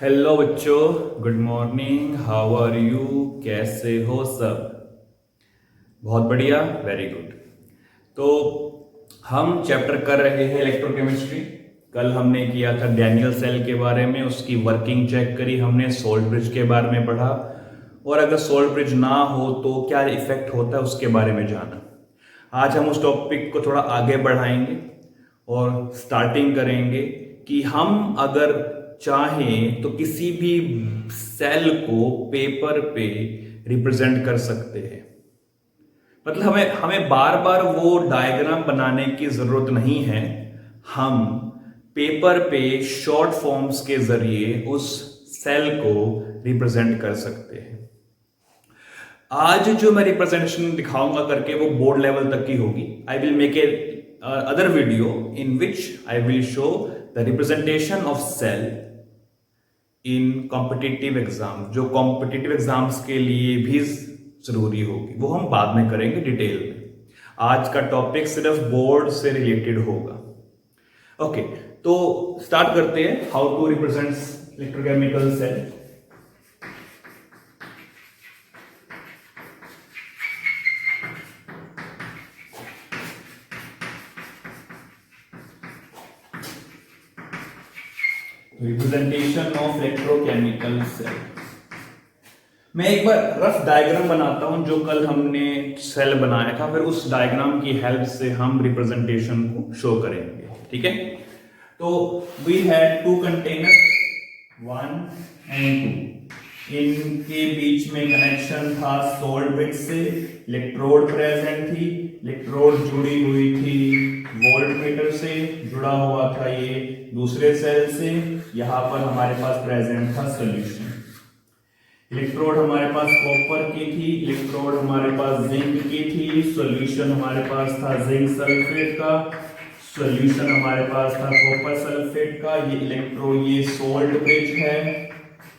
Hello बच्चों, good morning. How are you? कैसे हो सब? बहुत बढ़िया, वेरी गुड। तो हम चैप्टर कर रहे हैं इलेक्ट्रोकेमिस्ट्री। कल हमने किया था डैनियल सेल के बारे में, उसकी वर्किंग चेक करी हमने, सोल्ट ब्रिज के बारे में पढ़ा, और अगर सोल्ट ब्रिज ना हो तो क्या इफेक्ट होता है उसके बारे में जाना। आज हम उस टॉपिक को थोड़ा आगे बढ़ाएंगे और स्टार्टिंग करेंगे कि हम अगर चाहें तो किसी भी सेल को पेपर पे रिप्रेजेंट कर सकते हैं। मतलब हमें हमें बार बार वो डायग्राम बनाने की जरूरत नहीं है। हम पेपर पे शॉर्ट फॉर्म्स के जरिए उस सेल को रिप्रेजेंट कर सकते हैं। आज जो मैं रिप्रेजेंटेशन दिखाऊंगा करके वो बोर्ड लेवल तक की होगी। I will make a other video in which I will show the representation of cell in competitive exam, जो कॉम्पिटिटिव एग्जाम्स के लिए भी जरूरी होगी, वो हम बाद में करेंगे डिटेल में। आज का टॉपिक सिर्फ बोर्ड से रिलेटेड होगा। ओके, तो स्टार्ट करते हैं how to represent electrochemical cell. Representation of electrochemical cell. मैं एक बार रफ डायग्राम बनाता हूं जो कल हमने सेल बनाया था, फिर उस डायग्राम की हेल्प से हम रिप्रेजेंटेशन को शो करेंगे। ठीक है, तो we had two container 1 and 2। इनके बीच में कनेक्शन था सोल्ट ब्रिज से, इलेक्ट्रोड प्रेजेंट थी, इलेक्ट्रोड जुड़ी हुई थी वोल्टमीटर से, जुड़ा हुआ था ये दूसरे सेल से। यहां पर हमारे पास प्रेजेंट था सॉल्यूशन। इलेक्ट्रोड हमारे पास कॉपर की थी, इलेक्ट्रोड हमारे पास जिंक की थी, सॉल्यूशन हमारे पास था जिंक सल्फेट का, सॉल्यूशन हमारे पास था कॉपर सल्फेट का। ये सोल्ट ब्रिज है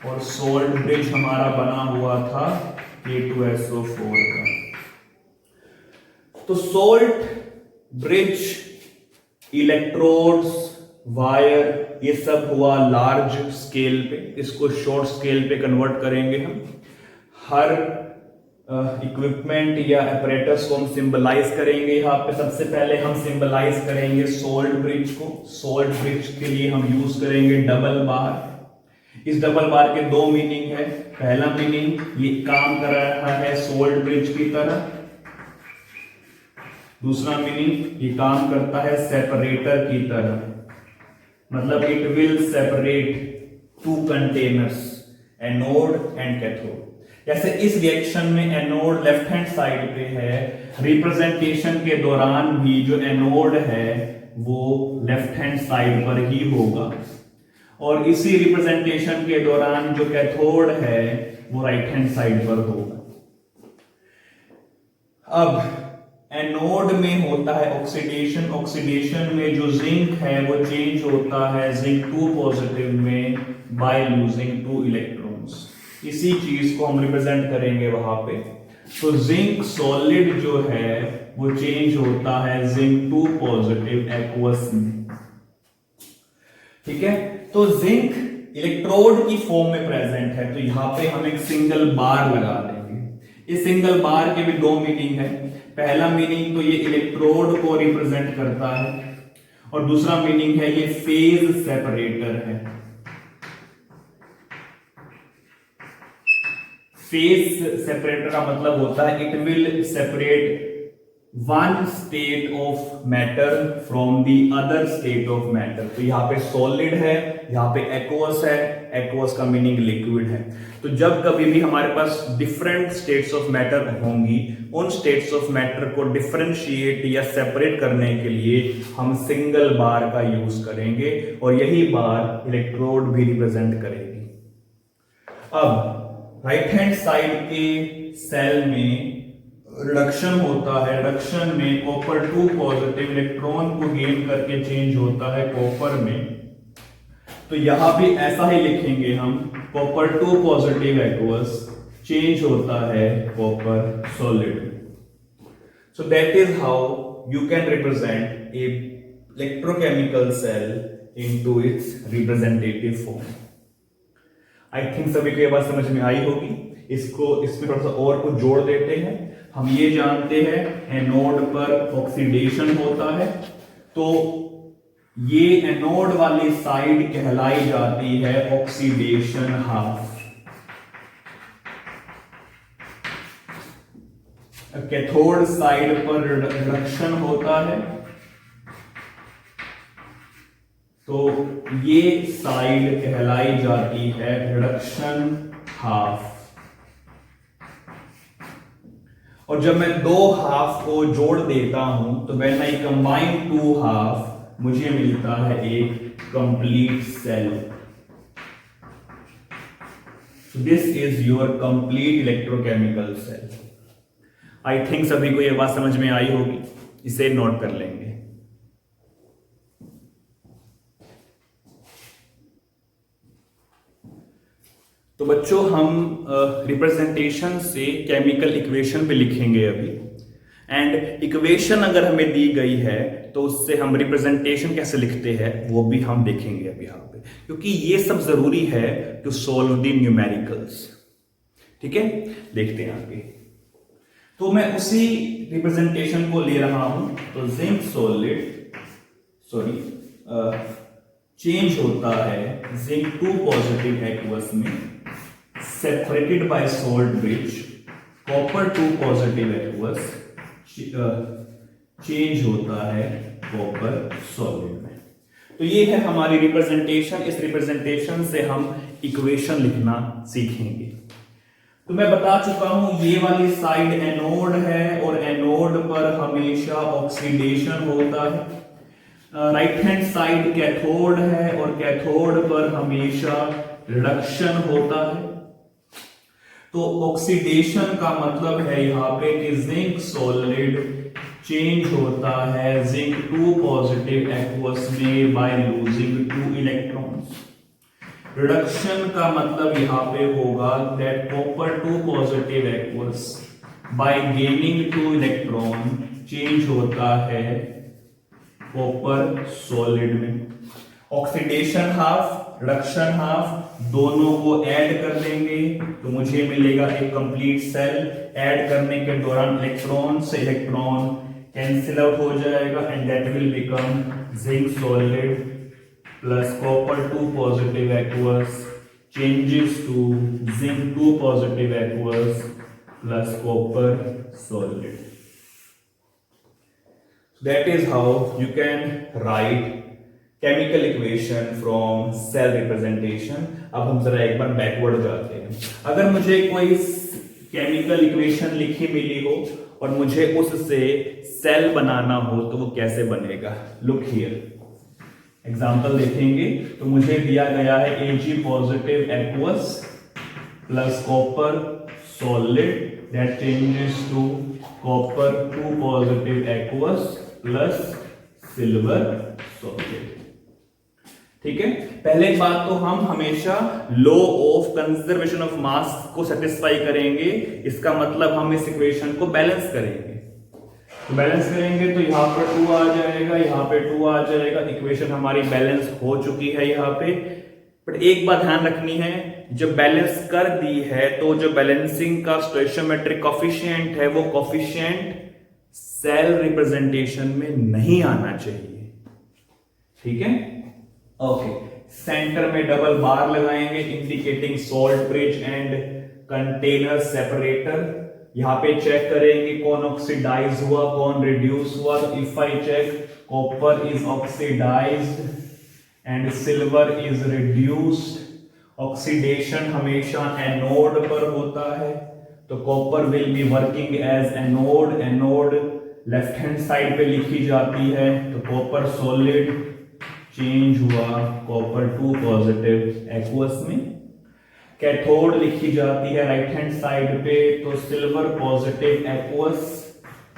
और सोल्ट ब्रिज हमारा बना हुआ था K2SO4 का। तो सोल्ट ब्रिज, इलेक्ट्रोड्स, वायर, ये सब हुआ लार्ज स्केल पे। इसको शॉर्ट स्केल पे कन्वर्ट करेंगे हम। हर इक्विपमेंट या अपरेटस को हम सिंबलाइज करेंगे। यहाँ पे सबसे पहले हम सिंबलाइज करेंगे सोल्ट ब्रिज को। सोल्ट ब्रिज के लिए हम यूज करेंगे डबल बार। इस डबल बार के दो मीनिंग है। पहला मीनिंग, ये काम कर रहा है सोल्ट ब्रिज की तरह। दूसरा मीनिंग, ये काम करता है सेपरेटर की तरह। मतलब it will separate two containers, anode and cathode. जैसे इस रिएक्शन में एनोड लेफ्ट हैंड साइड पे है, रिप्रेजेंटेशन के दौरान भी जो एनोड है वो लेफ्ट हैंड साइड पर ही होगा, और इसी रिप्रेजेंटेशन के दौरान जो कैथोड है वो राइट हैंड साइड पर होगा। अब एनोड में होता है ऑक्सीडेशन। ऑक्सीडेशन में जो जिंक है वो चेंज होता है जिंक 2 पॉजिटिव में बाय लूजिंग 2 इलेक्ट्रॉन्स। इसी चीज को हम रिप्रेजेंट करेंगे वहां पे। तो जिंक सॉलिड जो है वो चेंज होता है जिंक 2 पॉजिटिव एक्वस में। ठीक है, तो जिंक इलेक्ट्रोड की फॉर्म में प्रेजेंट है, तो यहां पे हम एक सिंगल बार लगा देंगे। इस सिंगल बार के भी दो मीनिंग है। पहला मीनिंग तो ये इलेक्ट्रोड को रिप्रेजेंट करता है, और दूसरा मीनिंग है ये फेज सेपरेटर है। फेज सेपरेटर का मतलब होता है it will separate one state of matter from the other state of matter. तो यहाँ पे सॉलिड है, यहाँ पे एक्वस है। एक्वस का मीनिंग लिक्विड है। तो जब कभी भी हमारे पास डिफरेंट स्टेट्स ऑफ मैटर होंगी, उन स्टेट्स ऑफ मैटर को डिफरेंशिएट या सेपरेट करने के लिए हम सिंगल बार का यूज करेंगे, और यही बार इलेक्ट्रोड भी रिप्रेजेंट करेगी। अब राइट हैंड साइड के सेल में रिडक्शन होता है। रिडक्शन में कॉपर 2 पॉजिटिव इलेक्ट्रॉन को गेन करके चेंज होता है कॉपर में। तो यहां भी ऐसा ही लिखेंगे हम, कॉपर 2 पॉजिटिव एक्वस चेंज होता है copper solid. So that is how you can represent a electrochemical cell into its representative form. I think सभी को ये बात समझ में आई होगी। इसमें थोड़ा सा और कुछ जोड़ देते हैं। हम ये जानते हैं एनोड पर ऑक्सीडेशन होता है, तो ये एनोड वाली साइड कहलाई जाती है ऑक्सीडेशन हाफ। कैथोड साइड पर रिडक्शन होता है, तो ये साइड कहलाई जाती है रिडक्शन हाफ। और जब मैं दो हाफ को जोड़ देता हूं तो when I combine two half मुझे मिलता है एक complete cell. This is your complete electrochemical cell. I think सभी को यह बात समझ में आई होगी, इसे नोट कर लेंगे। तो बच्चों हम रिप्रेजेंटेशन से केमिकल इक्वेशन पे लिखेंगे अभी। एंड इक्वेशन अगर हमें दी गई है तो उससे हम रिप्रेजेंटेशन कैसे लिखते हैं वो भी हम देखेंगे अभी यहाँ पे, क्योंकि ये सब जरूरी है टू सॉल्व द न्यूमेरिकल्स। ठीक है, देखते हैं आगे। तो मैं उसी रिप्रेजेंटेशन को ले रहा हूं। तो जिंक सॉलिड चेंज होता है जिंक 2 पॉजिटिव एक्वस में separated by salt bridge. Copper 2 positive aqueous change होता है कॉपर सॉलिड में। तो ये है हमारी रिप्रेजेंटेशन। इस रिप्रेजेंटेशन से हम इक्वेशन लिखना सीखेंगे। तो मैं बता चुका हूं ये वाली साइड एनोड है और एनोड पर हमेशा ऑक्सीडेशन होता है। राइट हैंड साइड कैथोड है और कैथोड पर हमेशा रिडक्शन होता है। तो ऑक्सीडेशन का मतलब है यहां पे कि जिंक सॉलिड चेंज होता है जिंक 2 पॉजिटिव एक्वस में बाय लूजिंग 2 इलेक्ट्रॉन्स। रिडक्शन का मतलब यहां पे होगा that copper 2 positive aqueous bye gaining 2 electron change होता है कॉपर सॉलिड में। ऑक्सीडेशन हाफ रिडक्शन हाफ दोनों को ऐड कर देंगे तो मुझे मिलेगा एक कंप्लीट सेल। ऐड करने के दौरान इलेक्ट्रॉन से इलेक्ट्रॉन कैंसिल आउट हो जाएगा and that will become zinc solid plus copper 2 positive aqueous changes to zinc 2 positive aqueous plus copper solid. That is how you can write chemical equation from cell representation. अब हम जरा एक बार backward जाते हैं। अगर मुझे कोई केमिकल इक्वेशन लिखी मिली हो और मुझे उससे सेल बनाना हो तो वो कैसे बनेगा? लुक हियर, एग्जाम्पल देखेंगे। तो मुझे दिया गया है Ag positive aqueous plus copper solid that changes to copper 2 positive aqueous plus silver solid. ठीक है, पहले बात तो हम हमेशा law of conservation of mass को सेटिस्फाई करेंगे। इसका मतलब हम इस इक्वेशन को बैलेंस करेंगे। तो बैलेंस करेंगे तो यहां पर 2 आ जाएगा, यहां पे 2 आ जाएगा। इक्वेशन हमारी बैलेंस हो चुकी है यहां पे। बट एक बात ध्यान रखनी है, जब बैलेंस कर दी है तो जो बैलेंसिंग का स्टोइचियोमेट्रिक कोफिशिएंट है वो कोफिशिएंट सेल रिप्रेजेंटेशन में नहीं आना चाहिए। ठीक है, ओके। सेंटर में डबल बार लगाएंगे indicating salt bridge and container separator. यहां पे चेक करेंगे कौन ऑक्सीडाइज हुआ कौन रिड्यूस हुआ। तो if I check copper is oxidized and silver is reduced. Oxidation हमेशा एनोड पर होता है तो copper will be working as anode. Anode left hand side पे लिखी जाती है तो कॉपर सॉलिड चेंज हुआ कॉपर 2 पॉजिटिव एक्वस में। कैथोड लिखी जाती है राइट हैंड साइड पे तो सिल्वर पॉजिटिव एक्वस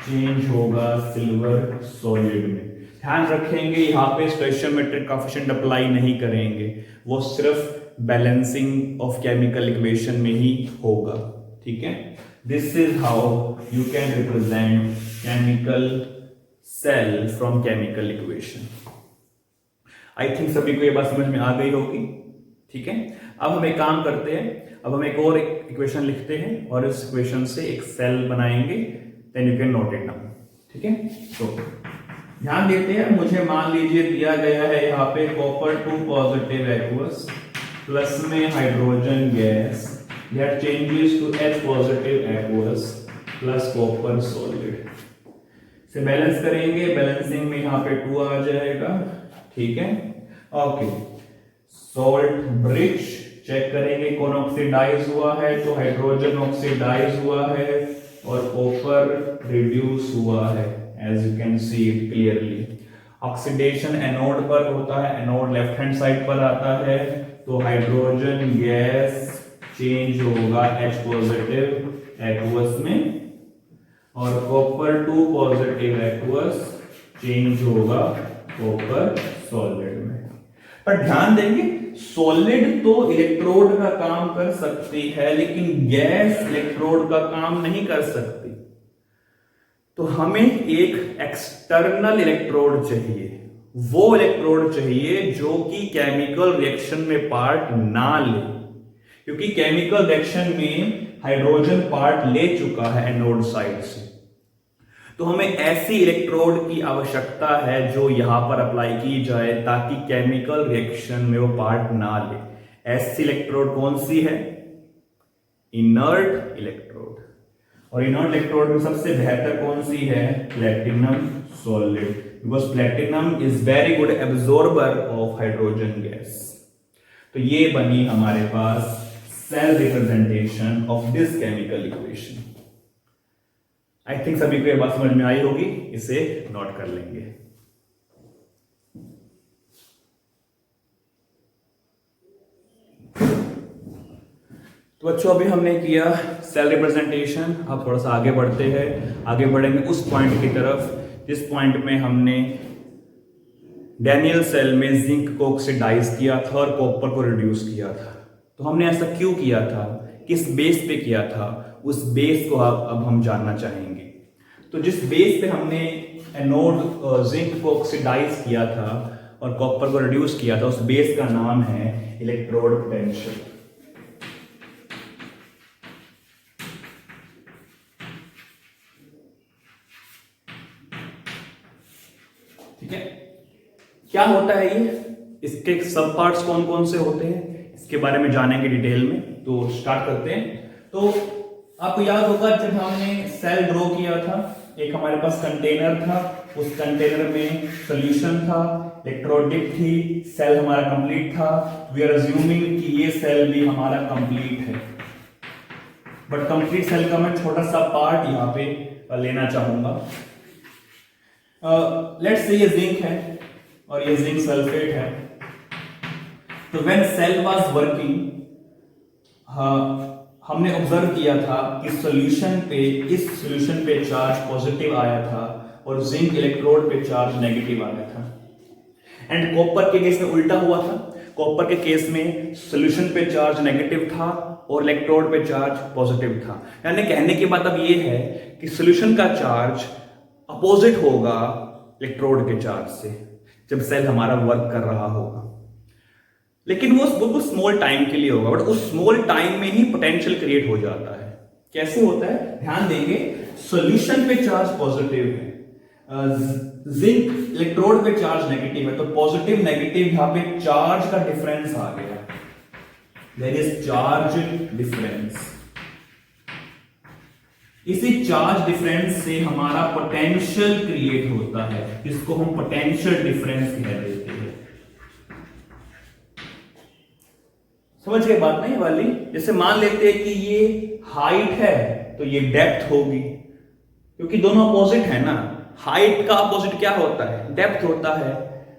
चेंज होगा सिल्वर सॉलिड में। ध्यान रखेंगे यहां पे स्टोइचियोमेट्रिक कोफिशिएंट अप्लाई नहीं करेंगे, वो सिर्फ बैलेंसिंग ऑफ केमिकल इक्वेशन में ही होगा। ठीक है, this is how you can represent chemical cell from chemical equation. I think सभी को ये बात समझ में आ गई होगी। ठीक है, अब हम एक काम करते हैं, अब हम एक और इक्वेशन लिखते हैं और इस इक्वेशन से एक सेल बनाएंगे, then you can note it down. ठीक है, तो ध्यान देते हैं, मुझे मान लीजिए दिया गया है यहाँ पे कॉपर 2 पॉजिटिव एक्वस प्लस में hydrogen gas that changes to H positive aqueous plus copper solid से बैलेंस करेंगे। बैलेंसिंग में यहाँ पे 2 आ जाएगा। ठीक है, ओके, सॉल्ट ब्रिज चेक करेंगे, कौन ऑक्सीडाइज हुआ है, तो हाइड्रोजन ऑक्सीडाइज हुआ है और कॉपर रिड्यूस हुआ है, as you can see it clearly. Oxidation anode पर होता है, एनोड लेफ्ट हैंड साइड पर आता है, तो हाइड्रोजन गैस चेंज होगा H पॉजिटिव एक्वस में और कॉपर 2 पॉजिटिव एक्वस चेंज होगा कॉपर सॉलिड में। पर ध्यान देंगे, सॉलिड तो इलेक्ट्रोड का काम कर सकती है, लेकिन गैस इलेक्ट्रोड का काम नहीं कर सकती। तो हमें एक एक्सटर्नल इलेक्ट्रोड चाहिए, वो इलेक्ट्रोड चाहिए जो कि केमिकल रिएक्शन में पार्ट ना ले, क्योंकि केमिकल रिएक्शन में हाइड्रोजन पार्ट ले चुका है एनोड साइड से। तो हमें ऐसी इलेक्ट्रोड की आवश्यकता है जो यहां पर अप्लाई की जाए ताकि केमिकल रिएक्शन में वो पार्ट ना ले। ऐसी इलेक्ट्रोड कौन सी है? Inert electrode. और इनर्ट इलेक्ट्रोड में सबसे बेहतर कौन सी है? Platinum solid, because platinum is very good absorber of hydrogen gas. तो ये बनी हमारे पास cell representation of this chemical equation. I think सभी को ये बात समझ में आई होगी, इसे नोट कर लेंगे। तो बच्चों अभी हमने किया सेल रिप्रेजेंटेशन, अब थोड़ा सा आगे बढ़ते हैं। आगे बढ़ेंगे उस पॉइंट की तरफ जिस पॉइंट में हमने डैनियल सेल में जिंक को ऑक्सीडाइज किया था और कॉपर को रिड्यूस किया था। तो हमने ऐसा क्यों किया था, किस बेस पे किया था, उस बेस को अब हम जानना चाहेंगे। तो जिस बेस पे हमने एनोड जिंक को ऑक्सीडाइज किया था और कॉपर को रिड्यूस किया था, उस बेस का नाम है इलेक्ट्रोड पोटेंशियल। ठीक है, क्या होता है ये, इसके सब पार्ट्स कौन कौन से होते हैं, इसके बारे में जानेंगे डिटेल में। तो स्टार्ट करते हैं। तो आपको याद होगा जब हमने सेल ड्रॉ किया था, एक हमारे पास कंटेनर था, उस कंटेनर में सॉल्यूशन था, इलेक्ट्रोड डिप थी, सेल हमारा कंप्लीट था। वी आर अज्यूमिंग कि ये सेल भी हमारा कंप्लीट है, बट कंप्लीट सेल का मैं छोटा सा पार्ट यहाँ पे लेना चाहूंगा। लेट्स से ये जिंक है और ये जिंक सल्फेट है। तो व्हेन सेल वाज वर्किंग, हमने ऑब्जर्व किया था कि सॉल्यूशन पे, इस सॉल्यूशन पे चार्ज पॉजिटिव आया था और जिंक इलेक्ट्रोड पे चार्ज नेगेटिव आया था। एंड कॉपर के केस में उल्टा हुआ था। कॉपर के केस में सॉल्यूशन पे चार्ज नेगेटिव था और इलेक्ट्रोड पे चार्ज पॉजिटिव था। यानी कहने की बात अब ये है कि सॉल्यूशन का चार्ज अपोजिट होगा इलेक्ट्रोड के चार्ज से जब सेल हमारा वर्क कर रहा होगा, लेकिन वो बिल्कुल स्मॉल टाइम के लिए होगा, बट उस स्मॉल टाइम में ही पोटेंशियल क्रिएट हो जाता है। कैसे होता है ध्यान देंगे, सॉल्यूशन पे चार्ज पॉजिटिव है, जिंक इलेक्ट्रोड पे चार्ज नेगेटिव है, तो पॉजिटिव नेगेटिव यहां पे चार्ज का डिफरेंस आ गया, देयर इज चार्ज डिफरेंस। इसी चार्ज डिफरेंस से हमारा पोटेंशियल क्रिएट होता है, इसको हम पोटेंशियल डिफरेंस कह देते हैं। समझ गए बात नहीं वाली? जैसे मान लेते हैं कि ये हाइट है तो ये डेप्थ होगी, क्योंकि दोनों अपोजिट है ना। हाइट का अपोजिट क्या होता है? डेप्थ होता है।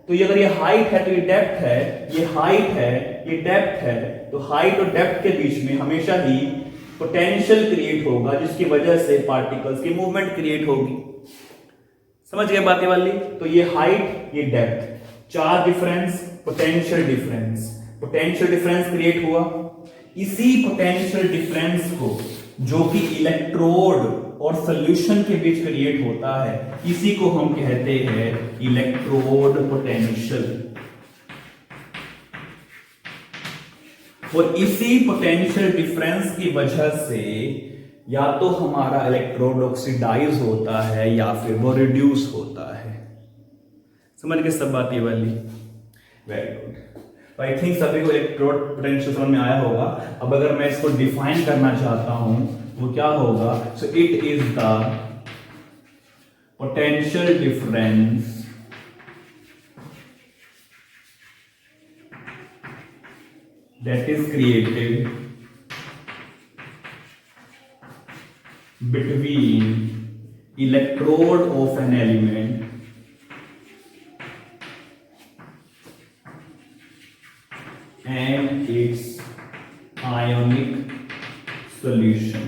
तो ये अगर ये हाइट है तो ये डेप्थ है, ये हाइट है, ये डेप्थ है, तो हाइट और डेप्थ के बीच में हमेशा ही पोटेंशियल क्रिएट होगा, जिसकी वजह से पार्टिकल्स की मूवमेंट क्रिएट होगी। समझ गए बातें वाली? तो ये हाइट, ये depth, charge difference, potential difference, potential difference create हुआ। इसी पोटेंशियल डिफरेंस को, जो कि इलेक्ट्रोड और सॉल्यूशन के बीच क्रिएट होता है, इसी को हम कहते हैं इलेक्ट्रोड पोटेंशियल। और इसी पोटेंशियल डिफरेंस की वजह से या तो हमारा इलेक्ट्रोड ऑक्सीडाइज होता है या फिर वो रिड्यूस होता है। समझ गए सब बात ये वाली? Very good. आई थिंक सभी को इलेक्ट्रोड पोटेंशियल समझ में आया होगा। अब अगर मैं इसको डिफाइन करना चाहता हूं वो क्या होगा? सो it is the potential difference that is created between electrode of an element and its ionic solution।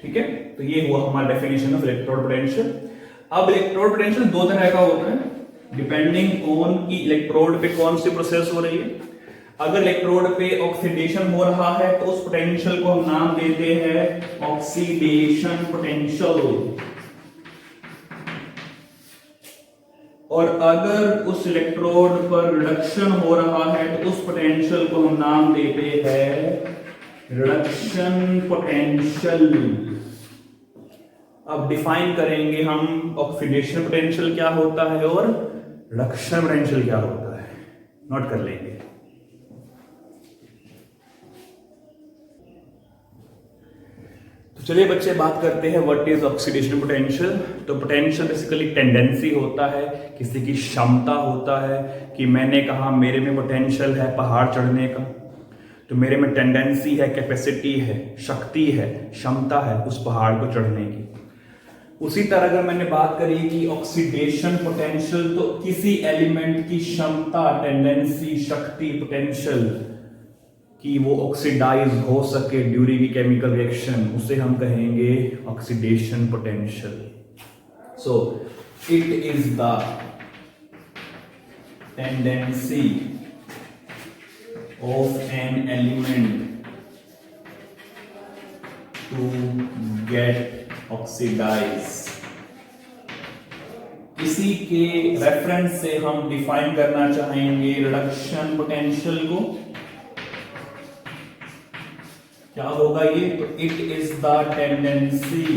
ठीक है, तो ये हुआ हमारा डेफिनेशन ऑफ इलेक्ट्रोड पोटेंशियल। अब इलेक्ट्रोड पोटेंशियल दो तरह का होता है डिपेंडिंग ऑन की इलेक्ट्रोड पे कौन सी प्रोसेस हो रही है। अगर इलेक्ट्रोड पे ऑक्सीडेशन हो रहा है तो उस पोटेंशियल को हम नाम देते हैं ऑक्सीडेशन पोटेंशियल, और अगर उस इलेक्ट्रोड पर रिडक्शन हो रहा है तो उस पोटेंशियल को हम नाम देते हैं रिडक्शन पोटेंशियल। अब डिफाइन करेंगे हम ऑक्सीडेशन पोटेंशियल क्या होता है और रिडक्शन पोटेंशियल क्या होता है, नोट कर लेंगे। तो चलिए बच्चे बात करते हैं व्हाट इज ऑक्सीडेशन पोटेंशियल। तो पोटेंशियल बेसिकली टेंडेंसी होता है, किसी की क्षमता होता है कि मैंने कहा मेरे में पोटेंशियल है पहाड़ चढ़ने का, तो मेरे में टेंडेंसी है, कैपेसिटी है, शक्ति है, क्षमता है उस पहाड़ को चढ़ने की। उसी तरह अगर मैंने बात करी कि ऑक्सीडेशन पोटेंशियल, तो किसी एलिमेंट की क्षमता, टेंडेंसी, शक्ति, पोटेंशियल कि वो ऑक्सीडाइज हो सके ड्यूरिंग ए केमिकल रिएक्शन, उसे हम कहेंगे oxidation potential. So it is the tendency of an element to get oxidize. इसी के रेफरेंस से हम डिफाइन करना चाहेंगे रिडक्शन पोटेंशियल को। क्या होगा ये? तो it is the tendency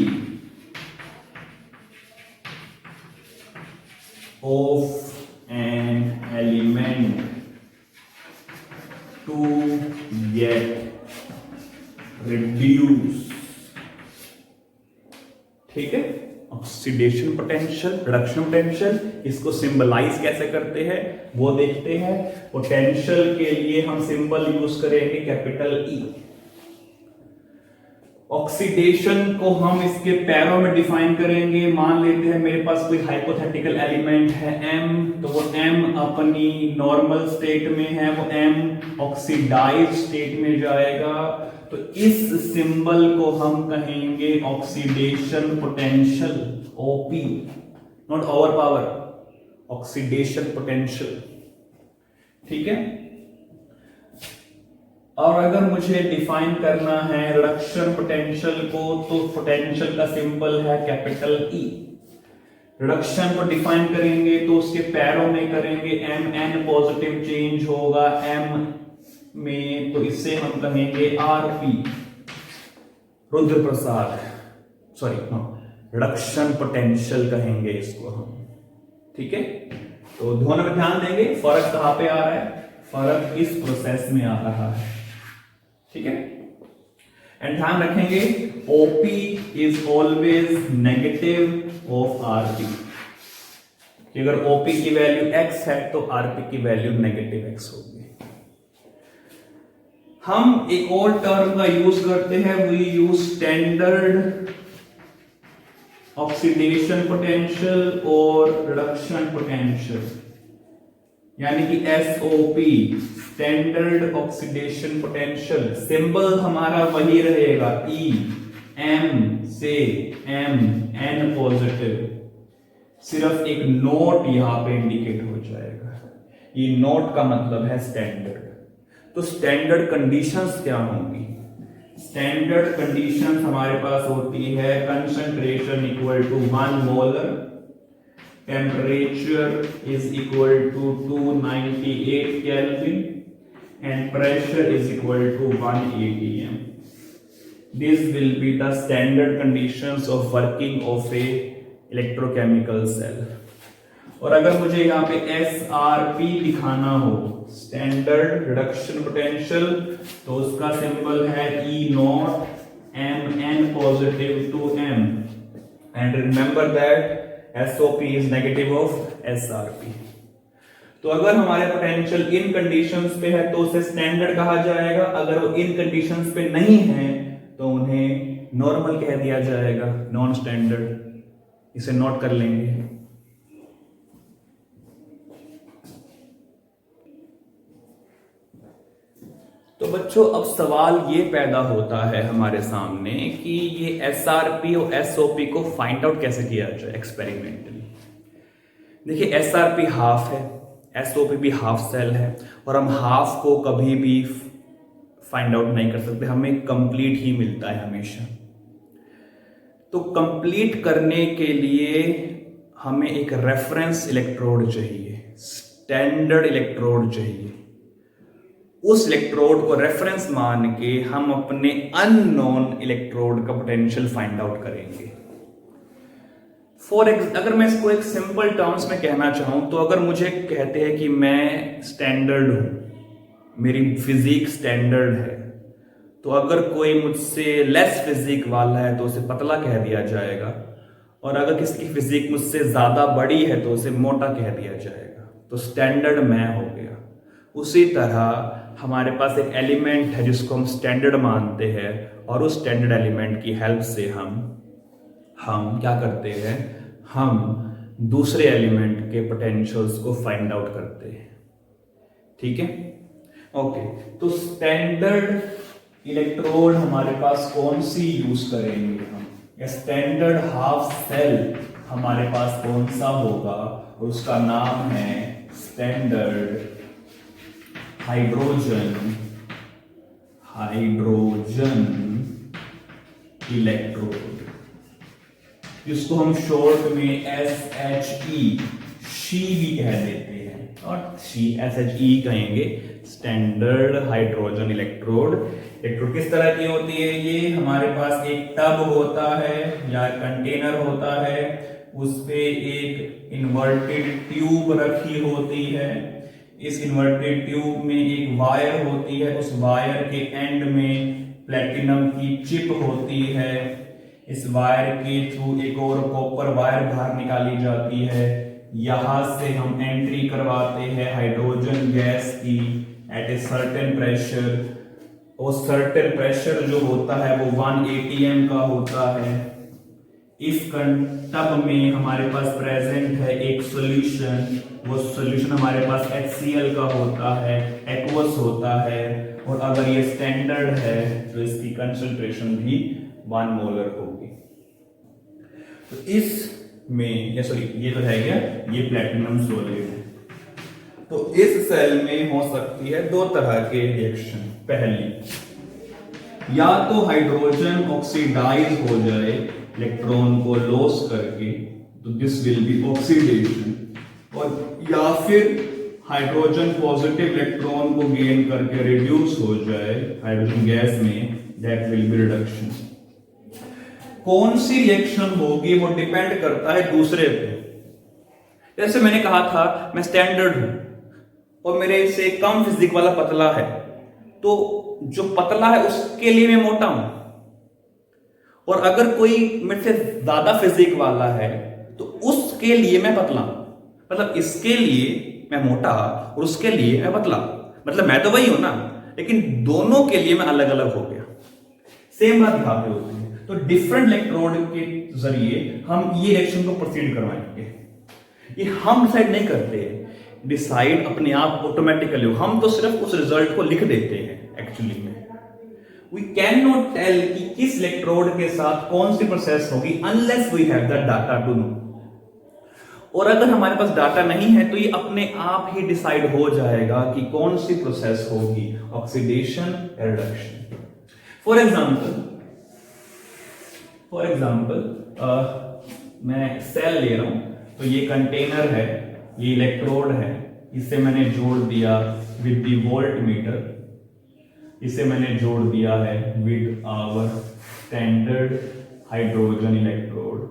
of an element to get reduce. ठीक है, ऑक्सीडेशन पोटेंशियल, रिडक्शन पोटेंशियल, इसको सिंबलाइज कैसे करते हैं वो देखते हैं। पोटेंशियल के लिए हम सिंबल यूज करेंगे कैपिटल ई। ऑक्सीडेशन को हम इसके पैरों में डिफाइन करेंगे। मान लेते हैं मेरे पास कोई हाइपोथेटिकल एलिमेंट है m, तो वो m अपनी नॉर्मल स्टेट में है, वो m ऑक्सीडाइज स्टेट में जाएगा। तो इस सिंबल को हम कहेंगे oxidation potential, OP, not over power, oxidation potential. ठीक है, और अगर मुझे डिफाइन करना है रिडक्शन पोटेंशियल को, तो पोटेंशियल का सिंबल है कैपिटल E। रिडक्शन को डिफाइन करेंगे तो उसके पैरों में करेंगे, Mn पॉजिटिव चेंज होगा M में, तो इससे हम कहेंगे RP, रुद्र प्रसाद, सॉरी रिडक्शन पोटेंशियल कहेंगे इसको हम। ठीक है, तो दोनों में ध्यान देंगे फर्क कहां पे आ रहा है, फर्क इस प्रोसेस में आ रहा है। ठीक है, एंड ध्यान रखेंगे OP is always negative of RP। अगर OP की वैल्यू x है तो RP की वैल्यू नेगेटिव x होगी। हम एक और टर्म का यूज करते हैं, we use standard oxidation potential और रिडक्शन पोटेंशियल, यानी कि SOP, standard oxidation potential. Symbol हमारा वही रहेगा E, M से M, N पॉजिटिव, सिर्फ एक नोट यहां पे इंडिकेट हो जाएगा। ये नोट का मतलब है स्टैंडर्ड। तो स्टैंडर्ड कंडीशंस क्या होंगी? स्टैंडर्ड कंडीशंस हमारे पास होती है concentration equal to 1 molar, temperature is equal to 298 kelvin, and pressure is equal to 1 atm. This will be the standard conditions of working of a electrochemical cell. और अगर मुझे यहाँ पे SRP दिखाना हो, स्टैंडर्ड रिडक्शन पोटेंशियल, तो उसका symbol है E naught Mn positive to M, and remember that SOP is negative of SRP. तो अगर हमारे पोटेंशियल इन कंडीशंस पे है तो उसे स्टैंडर्ड कहा जाएगा, अगर वो इन कंडीशंस पे नहीं है तो उन्हें नॉर्मल कह दिया जाएगा, नॉन स्टैंडर्ड. इसे नोट कर लेंगे. तो बच्चों अब सवाल ये पैदा होता है हमारे सामने कि ये SRP और SOP को फाइंड आउट कैसे किया जाए एक्सपेरिमेंटली. देखिए SRP हाफ है, SOP भी हाफ सेल है, और हम हाफ को कभी भी फाइंड आउट नहीं कर सकते, हमें कंप्लीट ही मिलता है हमेशा. तो कंप्लीट करने के लिए हमें एक रेफरेंस इलेक्ट्रोड चाहिए, स्टैंडर्ड इलेक्ट्रोड चाहिए. उस इलेक्ट्रोड को रेफरेंस मान के हम अपने अननोन इलेक्ट्रोड का पोटेंशियल फाइंड आउट करेंगे. अगर मैं इसको एक सिंपल टर्म्स में कहना चाहूं तो अगर मुझे कहते हैं कि मैं स्टैंडर्ड हूं, मेरी फिजिक स्टैंडर्ड है, तो अगर कोई मुझसे लेस फिजिक वाला है तो उसे पतला कह दिया जाएगा, और अगर किसी की फिजिक मुझसे ज्यादा बड़ी है तो उसे मोटा कह दिया जाएगा. तो स्टैंडर्ड मैं हो गया. उसी तरह हमारे पास एक एलिमेंट है जिसको हम स्टैंडर्ड मानते हैं, और उस स्टैंडर्ड एलिमेंट की हेल्प से हम क्या करते हैं, हम दूसरे एलिमेंट के पोटेंशियल्स को फाइंड आउट करते हैं. ठीक है, ओके. तो स्टैंडर्ड इलेक्ट्रोड हमारे पास कौन सी यूज करेंगे हम, या स्टैंडर्ड हाफ सेल हमारे पास कौन सा होगा, और उसका नाम है स्टैंडर्ड हाइड्रोजन इलेक्ट्रोड, जिसको हम शॉर्ट में SHE भी कह देते हैं, और SHE कहेंगे, स्टैंडर्ड हाइड्रोजन इलेक्ट्रोड. इलेक्ट्रोड किस तरह की होती है, ये हमारे पास एक टब होता है या कंटेनर होता है, उस पे एक इन्वर्टेड ट्यूब रखी होती है. इस इन्वर्टेड ट्यूब में एक वायर होती है, उस वायर के एंड में प्लेटिनम की चिप होती है. इस वायर के थ्रू एक और कॉपर वायर बाहर निकाली जाती है. यहां से हम एंट्री करवाते हैं हाइड्रोजन गैस की एट ए सर्टेन प्रेशर, और सर्टेन प्रेशर जो होता है वो 1 atm का होता है. इस टब में हमारे पास प्रेजेंट है एक सॉल्यूशन, वो सॉल्यूशन हमारे पास HCl का होता है, एक्वस होता है, और अगर ये स्टैंडर्ड है तो इसकी कंसंट्रेशन भी 1 मोलर होगी. तो इसमें ये तो है क्या, ये प्लैटिनम सॉलिड है. तो इस सेल में हो सकती है दो तरह के रिएक्शन. पहली, या तो हाइड्रोजन ऑक्सीडाइज हो जाए इलेक्ट्रॉन को लॉस करके, तो दिस विल बी ऑक्सीडेशन, और या फिर हाइड्रोजन पॉजिटिव इलेक्ट्रॉन को गेन करके रिड्यूस हो जाए हाइड्रोजन गैस में, दैट विल बी रिडक्शन. कौन सी रिएक्शन होगी वो डिपेंड करता है दूसरे पे. जैसे मैंने कहा था मैं स्टैंडर्ड हूं और मेरे से कम फिजिक वाला पतला है, तो जो पतला है उसके लिए मैं मोटा हूं, और अगर कोई मेरे से ज्यादा फिजिक वाला है तो उसके लिए मैं पतला हूं. मतलब इसके लिए मैं मोटा और उसके लिए मैं पतला, मतलब मैं तो वही हूं ना, लेकिन दोनों के लिए मैं अलग अलग हो गया. सेम बात यहां पे होती है. तो डिफरेंट इलेक्ट्रोड के जरिए हम ये रिएक्शन को प्रोसीड करवाएंगे. ये हम डिसाइड नहीं करते, डिसाइड अपने आप ऑटोमेटिकली, हम तो सिर्फ उस रिजल्ट को लिख देते हैं. एक्चुअली में वी कैन नॉट टेल कि किस इलेक्ट्रोड के साथ कौन सी प्रोसेस होगी unless we have the data to know. और अगर हमारे पास डाटा नहीं है तो ये अपने आप ही डिसाइड हो जाएगा कि कौन सी प्रोसेस होगी, ऑक्सीडेशन या रिडक्शन. फॉर एग्जाम्पल मैं सेल ले रहा हूं, तो ये कंटेनर है, ये इलेक्ट्रोड है, इसे मैंने जोड़ दिया विद द वोल्ट मीटर, इसे मैंने जोड़ दिया है with our standard hydrogen electrode.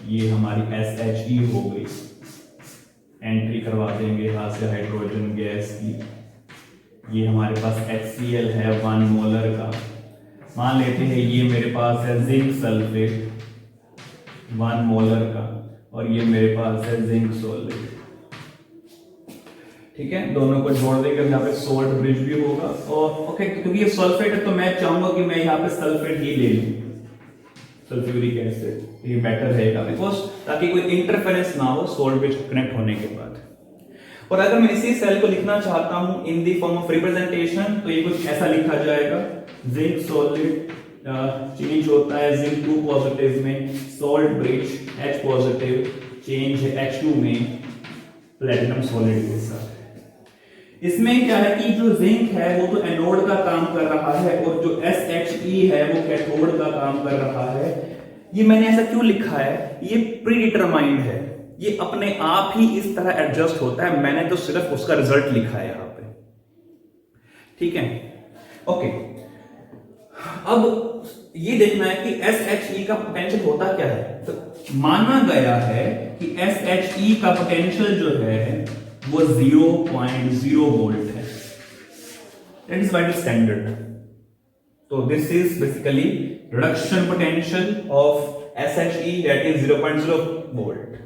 ये हमारी SHE हो गई, एंट्री करवा देंगे यहां से हाइड्रोजन गैस की। ये हमारे पास HCl है 1 मोलर का। मान लेते हैं ये मेरे पास है जिंक सल्फेट 1 मोलर का, और ये मेरे पास है जिंक सॉलिड। ठीक है, दोनों को जोड़ देंगे, यहाँ पे सोल्ट ब्रिज भी होगा। और ओके, क्योंकि ये सल्फेट है तो मैं चाहूंगा कि मैं यहाँ पे सल्फेट ही ले लूं, सल्फ्यूरिक एसिड, ये बेटर रहेगा बिकॉज ताकि कोई इंटरफेरेंस ना हो सोल्ट ब्रिज कनेक्ट होने के बाद। और अगर मैं इसी सेल को लिखना चाहता हूं in the form of representation तो ये कुछ ऐसा लिखा जाएगा, जिंक सॉलिड चेंज होता है जिंक 2 पॉजिटिव में, salt bridge H positive change है H2 में प्लेटिनम सॉलिड के साथ। इसमें क्या है कि जो जिंक है वो तो एनोड का काम कर रहा है और जो SHE है वो कैथोड का काम कर रहा है। ये मैंने ऐसा क्यों लिखा है, ये प्री डिटरमाइंड है, ये अपने आप ही इस तरह एडजस्ट होता है, मैंने तो सिर्फ उसका रिजल्ट लिखा है यहां पे। ठीक है, ओके। अब ये देखना है कि SHE का पोटेंशियल होता क्या है। तो माना गया है कि SHE का पोटेंशियल जो है वो 0.0 वोल्ट है, that is what is standard. तो this is basically reduction potential of SHE that is 0.0 volt.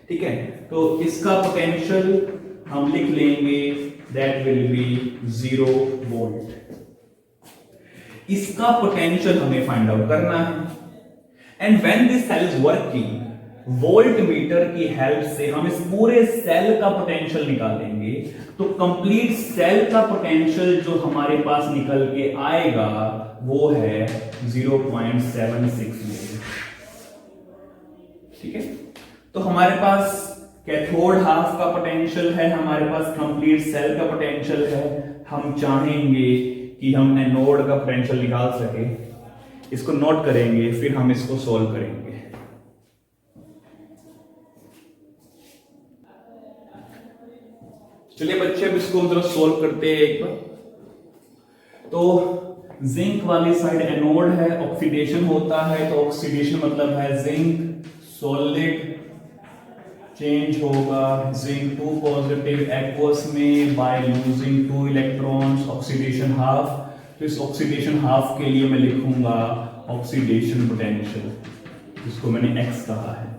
ठीक है, तो इसका पोटेंशियल हम लिख लेंगे दैट विल बी 0 वोल्ट। इसका पोटेंशियल हमें फाइंड आउट करना है and when this cell is working voltmeter की हेल्प से हम इस पूरे सेल का पोटेंशियल निकालेंगे। तो कंप्लीट सेल का पोटेंशियल जो हमारे पास निकल के आएगा वो है 0.76 वोल्ट। ठीक है, तो हमारे पास कैथोड हाफ का पोटेंशियल है, हमारे पास कंप्लीट सेल का पोटेंशियल है। हम चाहेंगे कि हम एनोड का पोटेंशियल निकाल सके, इसको नोट करेंगे फिर हम इसको सोल्व करेंगे। चलिए बच्चे अब इसको हम जरा सोल्व करते हैं एक बार। तो जिंक वाली साइड एनोड है, ऑक्सीडेशन होता है, तो ऑक्सीडेशन मतलब है जिंक सॉलिड चेंज होगा जिंक 2 पॉजिटिव एक्वस में by losing 2 electrons, oxidation half. तो इस ऑक्सीडेशन हाफ के लिए मैं लिखूंगा ऑक्सीडेशन पोटेंशियल, जिसको मैंने X कहा है।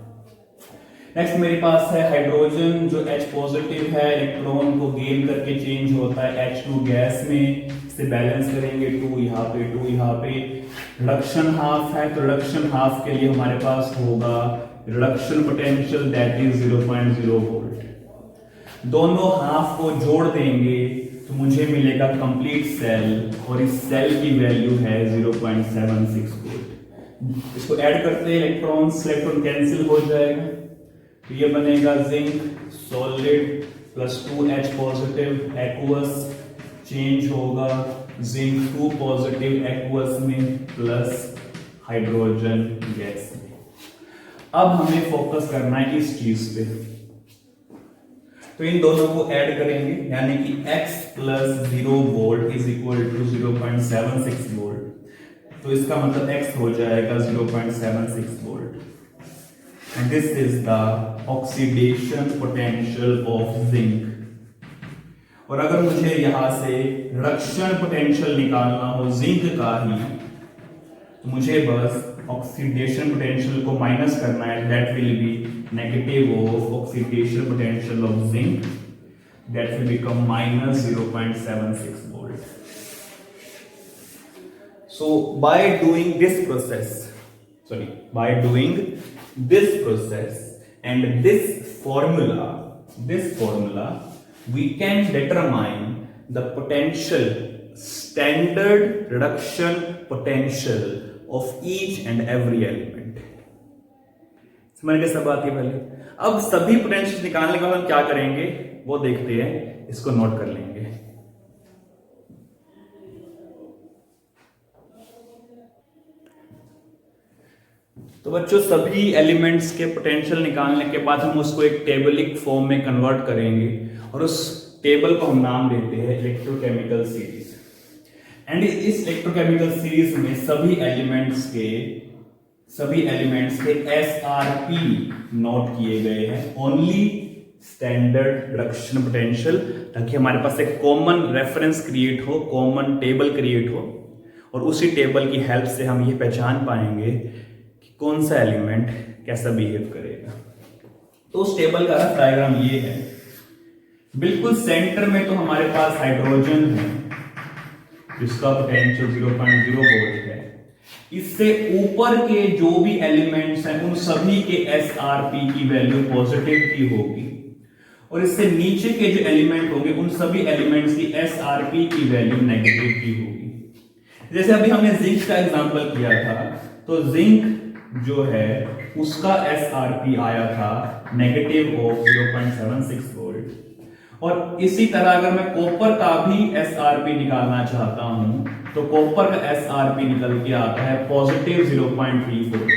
नेक्स्ट मेरे पास है हाइड्रोजन जो H पॉजिटिव है, इलेक्ट्रॉन को गेन करके चेंज होता है H2 गैस में, इसे बैलेंस करेंगे 2 यहाँ पे 2 यहाँ पे। रिडक्शन हाफ है, तो रिडक्शन हाफ के लिए हमारे पास होगा reduction potential that is 0.0 volt. दोनों हाफ को जोड़ देंगे तो मुझे मिलेगा कंप्लीट सेल, और इस सेल की वैल्यू है 0.76 वोल्ट। इसको ऐड करते हैं इलेक्ट्रॉन्स, इलेक्ट्रॉन कैंसिल हो जाएगा, तो ये बनेगा zinc solid plus 2H positive aqueous change होगा जिंक 2 पॉजिटिव एक्वस में प्लस हाइड्रोजन गैस में। अब हमें फोकस करना है इस चीज पे, तो इन दोनों को ऐड करेंगे यानी कि X plus 0 volt is equal to 0.76 volt. तो इसका मतलब X हो जाएगा 0.76 volt. And this is the oxidation potential of zinc। और अगर मुझे यहां से रिडक्शन पोटेंशियल निकालना हो जिंक का ही, तो मुझे बस ऑक्सीडेशन पोटेंशियल को माइनस करना है, that will B negative of oxidation potential of zinc, that will become minus 0.76 volt. So by doing this process and this formula we can determine the potential standard reduction potential of each and every element। समझ गए सब बात? ये पहले अब सभी potential निकालने के बाद हम क्या करेंगे वो देखते हैं, इसको नोट कर लेंगे। तो बच्चों सभी एलिमेंट्स के पोटेंशियल निकालने के बाद हम उसको एक टेबलिक फॉर्म में कन्वर्ट करेंगे और उस टेबल को हम नाम देते हैं इलेक्ट्रोकेमिकल सीरीज। एंड इस इलेक्ट्रोकेमिकल सीरीज में सभी एलिमेंट्स के SRP नोट किए गए हैं, ओनली स्टैंडर्ड रिडक्शन पोटेंशियल, ताकि हमारे पास एक कॉमन रेफरेंस क्रिएट हो, कॉमन टेबल क्रिएट हो और उसी टेबल की हेल्प से हम ये पहचान पाएंगे कि कौन सा एलिमेंट कैसा बिहेव करेगा। तो उस टेबल का डायग्राम ये है। बिल्कुल सेंटर में तो हमारे पास हाइड्रोजन है जिसका पोटेंशियल 0.0 वोल्ट है। इससे ऊपर के जो भी एलिमेंट्स हैं उन सभी के SRP की वैल्यू पॉजिटिव की होगी और इससे नीचे के जो एलिमेंट होंगे उन सभी एलिमेंट्स की SRP की वैल्यू नेगेटिव की होगी। जैसे अभी हमने जिंक का एग्जांपल किया था, तो जिंक जो है उसका SRP आया था नेगेटिव ऑफ 0.76 वोल्ट। और इसी तरह अगर मैं कॉपर का भी SRP निकालना चाहता हूं तो कॉपर का SRP निकल के आता है पॉजिटिव 0.34 वोल्ट।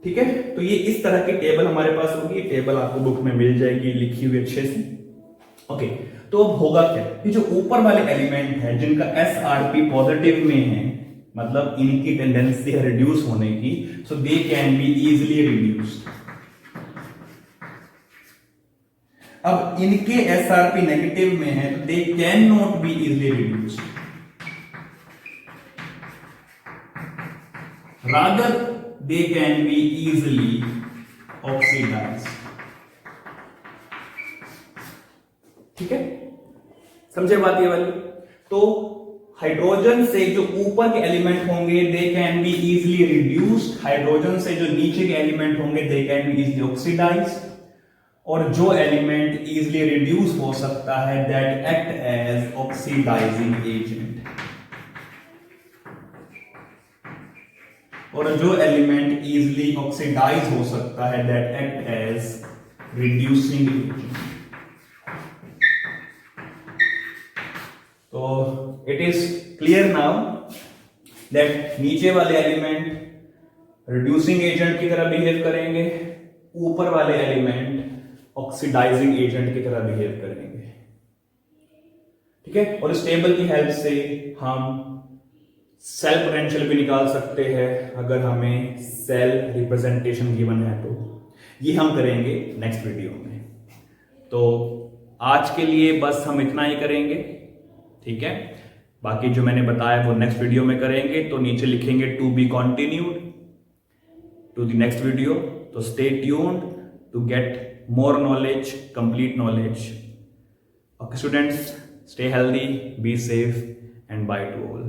ठीक है, तो ये इस तरह की टेबल हमारे पास होगी। ये टेबल आपको बुक में मिल जाएगी लिखी हुई अच्छे से। ओके, तो अब होगा क्या, ये जो ऊपर वाले एलिमेंट है जिनका SRP पॉजिटिव में है, मतलब इनकी टेंडेंसी है रिड्यूस होने की, so they can be easily reduced. अब इनके SRP नेगेटिव में है तो they can not be easily reduced, rather they can be easily oxidised. ठीक है, समझे बात ये वाली। तो हाइड्रोजन से जो ऊपर के एलिमेंट होंगे they can be easily reduced, hydrogen से जो नीचे के एलिमेंट होंगे they can be easily oxidised, और जो एलिमेंट इजीली रिड्यूस हो सकता है that act as oxidising agent, और जो एलिमेंट इजीली ऑक्सीडाइज हो सकता है that act as reducing agent. तो it is clear now that नीचे वाले एलिमेंट रिड्यूसिंग एजेंट की तरह बिहेव करेंगे, ऊपर वाले एलिमेंट ऑक्सीडाइजिंग एजेंट की तरह बिहेव करेंगे। ठीक है, और इस टेबल की हेल्प से हम सेल पोटेंशियल भी निकाल सकते हैं अगर हमें सेल रिप्रेजेंटेशन गिवन है तो। ये हम करेंगे नेक्स्ट वीडियो में। तो आज के लिए बस हम इतना ही करेंगे। ठीक है, बाकी जो मैंने बताया वो नेक्स्ट वीडियो में करेंगे। तो नीचे लिखेंगे to be continued to the next video. तो stay tuned to get more knowledge, complete knowledge. Okay, students, stay healthy, be safe, and bye to all.